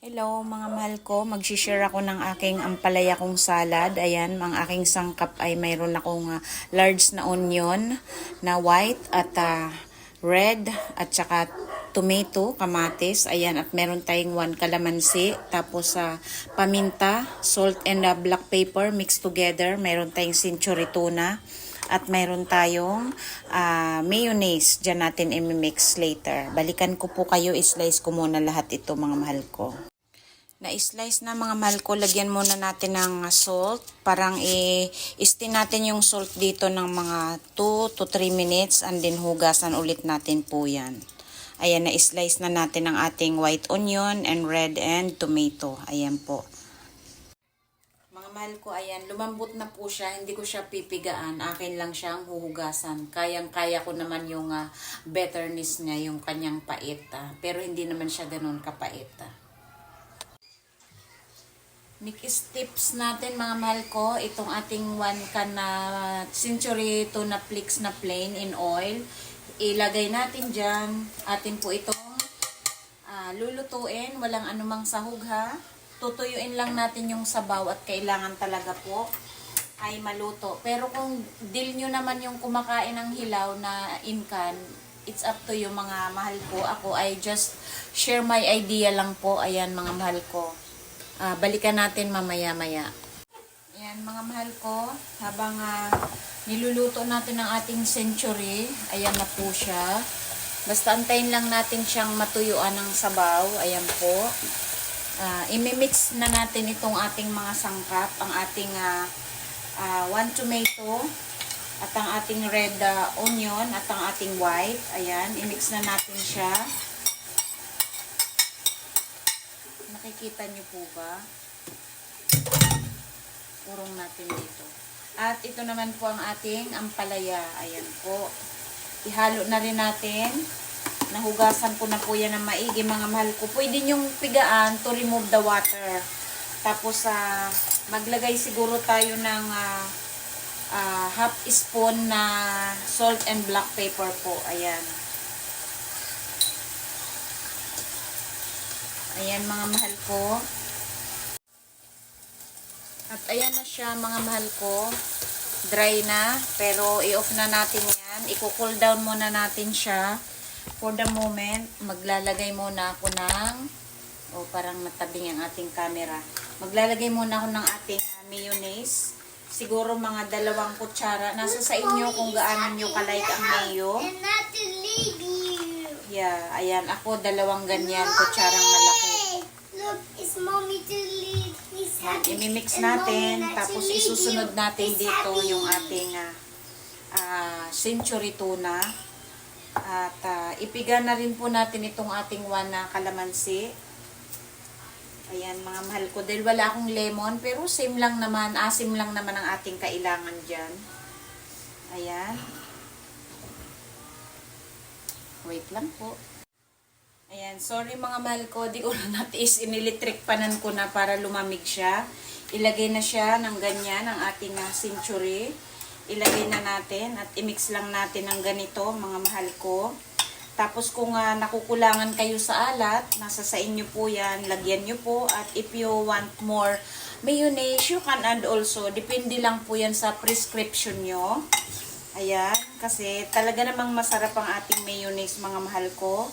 Hello mga mahal ko, mag-share ako ng aking ampalaya kong salad. Ayan, ang aking sangkap ay mayroon akong large na onion na white at red at saka tomato, kamatis. Ayan, at meron tayong 1 kalamansi. Tapos paminta, salt and black pepper mixed together. Meron tayong century tuna. At mayroon tayong mayonnaise. Diyan natin i-mix later. Balikan ko po kayo, i-slice ko muna lahat ito mga mahal ko. Na-slice na mga mahal ko, lagyan muna natin ng salt. Parang i-steam natin yung salt dito ng mga 2 to 3 minutes and then hugasan ulit natin po yan. Ayan, na-slice na natin ang ating white onion and red and tomato. Ayan po. Mga mahal ko, ayan, lumambot na po siya. Hindi ko siya pipigaan. Akin lang siyang huhugasan. Kayang-kaya ko naman yung bitterness niya, yung kanyang pait. Pero hindi naman siya ganun kapait. Mix tips natin mga mahal ko, itong ating 1 can na century tuna flakes na plain in oil. Ilagay natin dyan. Atin po itong lulutuin. Walang anumang sahog ha. Tutuyuin lang natin yung sabaw at kailangan talaga po ay maluto. Pero kung deal nyo naman yung kumakain ng hilaw na in can, it's up to you mga mahal ko. Ako ay just share my idea lang po. Ayan mga mahal ko. Balikan natin mamaya-maya. Ayan mga mahal ko, habang niluluto natin ang ating century, ayan na po siya. Basta antayin lang natin siyang matuyuan ng sabaw. Ayan po. Imimix na natin itong ating mga sangkap, ang ating 1 tomato, at ang ating red onion, at ang ating white. Ayan, imix na natin siya. Nakikita nyo po ba? Urong natin dito. At ito naman po ang ating ampalaya. Ayan po. Ihalo na rin natin. Nahugasan ko na po yan ng maigi mga mahal ko. Pwede nyong pigaan to remove the water. Tapos maglagay siguro tayo ng half spoon na salt and black pepper po. Ayan. Ayan mga mahal ko. At ayan na siya mga mahal ko. Dry na. Pero i-off na natin yan. I-cool down muna natin siya. For the moment, maglalagay muna ako ng parang natabing ang ating camera. Maglalagay muna ako ng ating mayonnaise. Siguro mga 2 kutsara. Nasa sa inyo kung gaano nyo kalike ang mayo. Yeah, ayan. Ako 2 ganyan, kutsarang malaki. Look, it's mommy to leave. Imimix natin. Tapos isusunod natin dito yung ating century tuna. At ipiga na rin po natin itong ating 1 na kalamansi. Ayan mga mahal ko. Dahil wala akong lemon. Pero same lang naman. Asim lang naman ang ating kailangan dyan. Ayan. Wait lang po. Ayan, sorry mga mahal ko, di ko na natiis, inilitrik panan ko na para lumamig siya. Ilagay na siya ng ganyan, ang ating century. Ilagay na natin at i-mix lang natin ng ganito mga mahal ko. Tapos kung nakukulangan kayo sa alat, nasa sa inyo po yan, lagyan nyo po. At if you want more mayonnaise, you can add also. Depende lang po yan sa prescription nyo. Ayan, kasi talaga namang masarap ang ating mayonnaise mga mahal ko.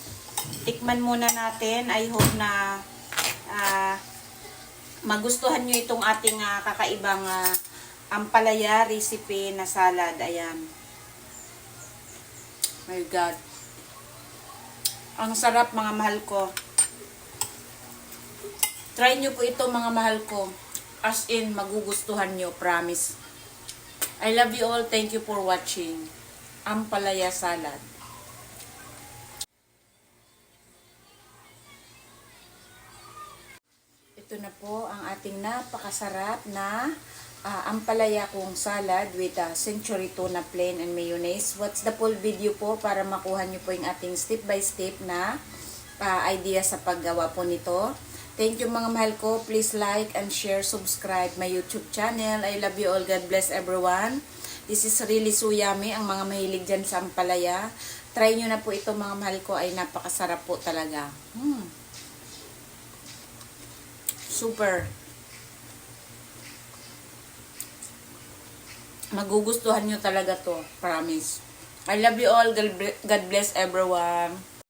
Tikman muna natin. I hope na magustuhan nyo itong ating kakaibang ampalaya recipe na salad. Ayan. My God. Ang sarap mga mahal ko. Try nyo po ito mga mahal ko. As in, magugustuhan nyo. Promise. I love you all. Thank you for watching. Ampalaya salad. Ito na po ang ating napakasarap na ampalaya kong salad with century tuna plain and mayonnaise. Watch the full video po para makuha nyo po yung ating step by step na idea sa paggawa po nito. Thank you mga mahal ko. Please like and share, subscribe my YouTube channel. I love you all. God bless everyone. This is really so yummy. Ang mga mahilig dyan sa ampalaya, try nyo na po ito mga mahal ko. Ay napakasarap po talaga. Super. Magugustuhan nyo talaga to. Promise. I love you all. God bless everyone.